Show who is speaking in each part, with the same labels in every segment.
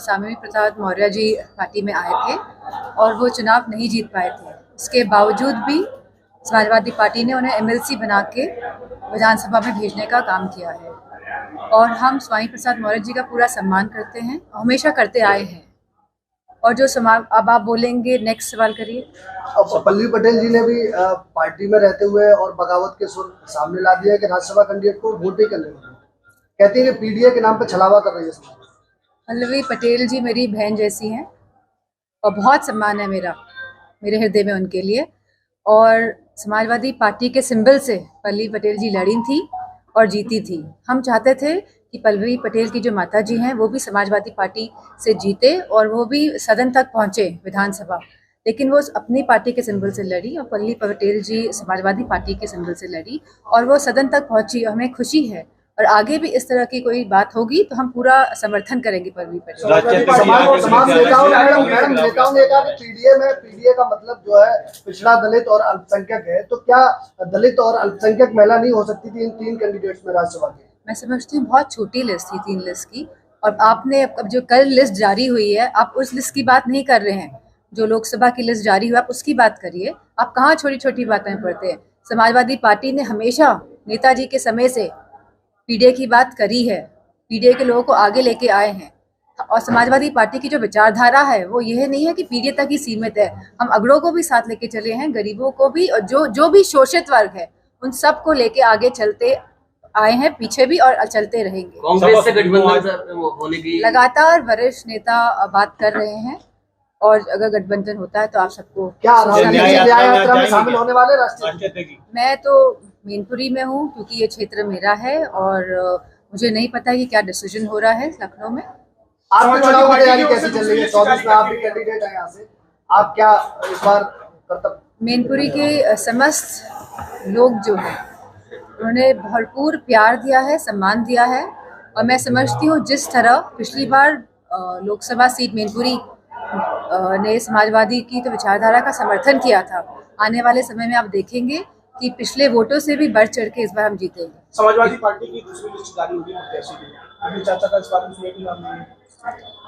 Speaker 1: Swami Prasad Maurya ji party में आए थे और वो चुनाव नहीं जीत पाए थे। इसके बावजूद भी समाजवादी पार्टी ने उन्हें एमएलसी बना के विधानसभा में भेजने का काम किया है और हम स्वामी प्रसाद मौर्य जी का पूरा सम्मान करते हैं, हमेशा करते आए हैं। और जो अब आप बोलेंगे, नेक्स्ट सवाल करिए।
Speaker 2: पल्लवी पटेल जी ने भी पार्टी में रहते हुए और बगावत के सुर सामने ला दिया कि राज्यसभा कैंडिडेट को वोट नहीं करने वाले, कहती है कि पीडीए के नाम पर छलावा कर रही है।
Speaker 1: पल्लवी पटेल जी मेरी बहन जैसी हैं और बहुत सम्मान है मेरे हृदय में उनके लिए। और समाजवादी पार्टी के सिंबल से पल्लवी पटेल जी लड़ी थी और जीती थी। हम चाहते थे कि पल्लवी पटेल की जो माता जी हैं वो भी समाजवादी पार्टी से जीते और वो भी सदन तक पहुँचे विधानसभा, लेकिन वो अपनी पार्टी के सिंबल से लड़ी और पल्लवी पटेल जी समाजवादी पार्टी के सिंबल से लड़ी और वो सदन तक पहुँची। हमें खुशी है और आगे भी इस तरह की कोई बात होगी तो हम पूरा समर्थन करेंगे पल्लवी पटेल। पीडीए का मतलब जो है पिछड़ा दलित और अल्पसंख्यक है, तो क्या दलित और अल्पसंख्यक महिला नहीं हो सकती थी इन 3 कैंडिडेट्स में राज्यसभा के? मैं समझती हूँ बहुत छोटी लिस्ट थी 3 लिस्ट की, और आपने अब जो कल लिस्ट जारी हुई है आप उस लिस्ट की बात नहीं कर रहे हैं। जो लोकसभा की लिस्ट जारी हुई आप उसकी बात करिए। आप कहाँ छोटी छोटी बातें पढ़ते हैं। समाजवादी पार्टी ने हमेशा नेताजी के समय से पीडीए की बात करी है, पीडीए के लोगों को आगे लेके आए हैं और समाजवादी पार्टी की जो विचारधारा है वो यह नहीं है कि पीडीए तक ही सीमित है। हम अगड़ों को भी साथ लेके चले हैं, गरीबों को भी, और जो भी शोषित वर्ग है उन सबको लेके आगे चलते आए हैं, पीछे भी और चलते रहेंगे।
Speaker 3: कांग्रेस से गठबंधन होने की
Speaker 1: लगातार वरिष्ठ नेता बात कर रहे हैं और अगर गठबंधन होता है तो आप सबको
Speaker 2: क्या शामिल होने वाले राष्ट्रीय?
Speaker 1: मैं तो मैनपुरी में हूँ क्योंकि ये क्षेत्र मेरा है और मुझे नहीं पता कि क्या डिसीजन हो रहा है लखनऊ में।
Speaker 2: आपकी चुनाव की तैयारी कैसी चल रही है? 24 में आप भी कैंडिडेट हैं यहाँ से, आप क्या इस बार कर्तव्य?
Speaker 1: मैनपुरी के समस्त लोग जो हैं उन्होंने भरपूर प्यार दिया है, सम्मान दिया है और मैं समझती हूँ जिस तरह पिछली बार लोकसभा सीट मैनपुरी ने समाजवादी की तो विचारधारा का समर्थन किया था, आने वाले समय में आप देखेंगे कि पिछले वोटों से भी बढ़ चढ़ के इस बार हम जीतेंगे।
Speaker 4: समाजवादी पार्टी की दूसरी लिस्ट जारी होगी अभी चर्चा का इस बारे में भी नाम नहीं है।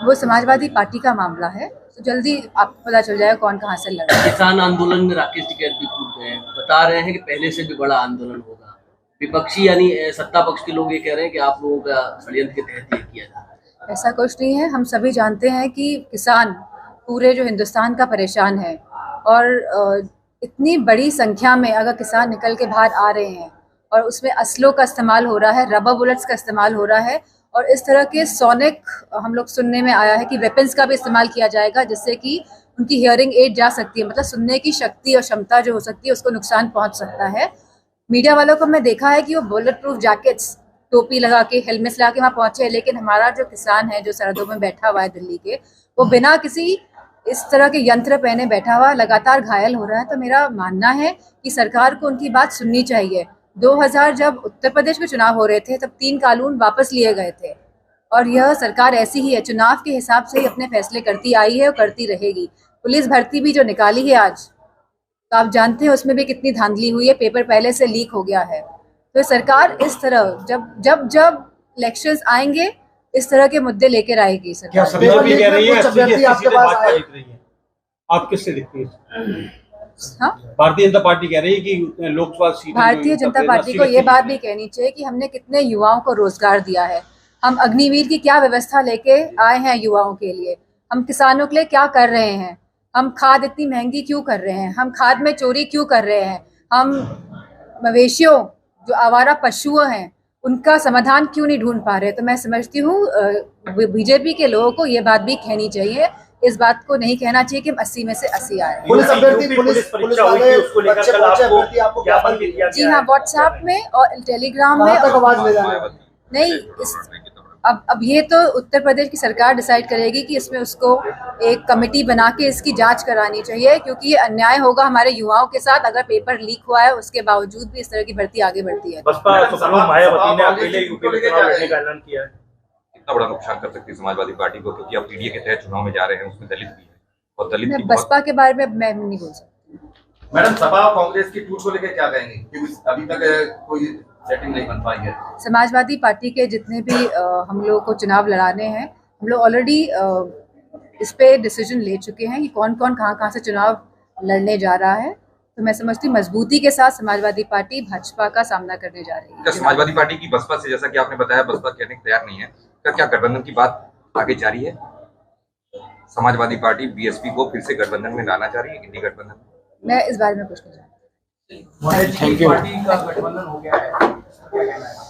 Speaker 1: वो समाजवादी पार्टी का मामला है, तो जल्दी आपको पता चल जाएगा कौन कहाँ से लड़ रहा है।
Speaker 3: किसान आंदोलन में राकेश टिकैत भी कूद गए, बता रहे हैं कि पहले से भी बड़ा आंदोलन होगा। विपक्षी यानी सत्ता पक्ष के लोग ये कह रहे हैं कि आप लोगों का षड्यंत्र के तहत ये किया जा रहा है।
Speaker 1: ऐसा कुछ नहीं है। हम सभी जानते हैं कि किसान पूरे जो हिंदुस्तान का परेशान है और इतनी बड़ी संख्या में अगर किसान निकल के बाहर आ रहे हैं और उसमें असलों का इस्तेमाल हो रहा है, रबर बुलेट्स का इस्तेमाल हो रहा है और इस तरह के सोनिक हम लोग सुनने में आया है कि वेपन्स का भी इस्तेमाल किया जाएगा जिससे कि उनकी हियरिंग एड जा सकती है, मतलब सुनने की शक्ति और क्षमता जो हो सकती है उसको नुकसान पहुंच सकता है। मीडिया वालों को मैं देखा है कि वो बुलेट प्रूफ जैकेट्स, टोपी लगा के, हेलमेट्स लगा के वहाँ पहुंचे, लेकिन हमारा जो किसान है जो सरहदों में बैठा हुआ है दिल्ली के, वो बिना किसी इस तरह के यंत्र पहने बैठा हुआ लगातार घायल हो रहा है। तो मेरा मानना है कि सरकार को उनकी बात सुननी चाहिए। 2000 जब उत्तर प्रदेश में चुनाव हो रहे थे तब 3 कानून वापस लिए गए थे और यह सरकार ऐसी ही है, चुनाव के हिसाब से ही अपने फैसले करती आई है और करती रहेगी। पुलिस भर्ती भी जो निकाली है आज, तो आप जानते हैं उसमें भी कितनी धांधली हुई है, पेपर पहले से लीक हो गया है। तो सरकार इस तरह जब इलेक्शंस आएंगे इस तरह के मुद्दे लेकर आएगी सरकार।
Speaker 4: आप किससे दिखती है?
Speaker 1: हाँ,
Speaker 4: भारतीय जनता पार्टी कह रही है कि लोकसभा सीट,
Speaker 1: भारतीय जनता पार्टी को ये बात भी कहनी चाहिए कि हमने कितने युवाओं को रोजगार दिया है। हम अग्निवीर की क्या व्यवस्था लेके आए हैं युवाओं के लिए, हम किसानों के लिए क्या कर रहे हैं, हम खाद इतनी महंगी क्यों कर रहे हैं, हम खाद में चोरी क्यों कर रहे हैं, हम मवेशियों जो आवारा पशु हैं उनका समाधान क्यों नहीं ढूंढ पा रहे। तो मैं समझती हूँ बीजेपी के लोगों को ये बात भी कहनी चाहिए, इस बात को नहीं कहना चाहिए कि हम 80 में से 80 आए। जी हाँ, व्हाट्सएप में और टेलीग्राम में नहीं। अब ये तो उत्तर प्रदेश की सरकार डिसाइड करेगी कि इसमें उसको एक कमेटी बना के इसकी जांच करानी चाहिए, क्योंकि ये अन्याय होगा हमारे युवाओं के साथ अगर पेपर लीक हुआ है उसके बावजूद भी इस तरह की भर्ती आगे बढ़ती है।
Speaker 4: बसपा सुप्रीमो मायावती ने अकेले यूपी में चुनाव लड़ने का ऐलान किया है।
Speaker 5: कितना बड़ा नुकसान कर सकती है समाजवादी पार्टी को, क्योंकि अब पीडीए के तहत चुनाव में जा रहे हैं, उसमें दलित भी है और दलित की
Speaker 1: बसपा के बारे में मैं नहीं बोल सकती।
Speaker 6: मैडम, सपा और कांग्रेस की टूट को लेकर क्या कहेंगे, क्योंकि अभी तक कोई सेटिंग नहीं बन पाई है।
Speaker 1: समाजवादी पार्टी के जितने भी हम लोगों को चुनाव लड़ाने हैं हम लोग ऑलरेडी इस पे डिसीजन ले चुके हैं कि कौन कौन कहाँ से चुनाव लड़ने जा रहा है। तो मैं समझती हूँ मजबूती के साथ समाजवादी पार्टी भाजपा का सामना करने जा रही है।
Speaker 5: क्या समाजवादी पार्टी की बसपा से, जैसा कि आपने बताया, बसपा कहने को तैयार नहीं है, क्या गठबंधन की बात आगे जारी है? समाजवादी पार्टी बीएसपी को फिर से गठबंधन में लाना चाह रही है, इंडी गठबंधन में?
Speaker 1: मैं इस बारे में कुछ नहीं जानती।
Speaker 4: पार्टी का गठबंधन हो गया है, क्या कहना है?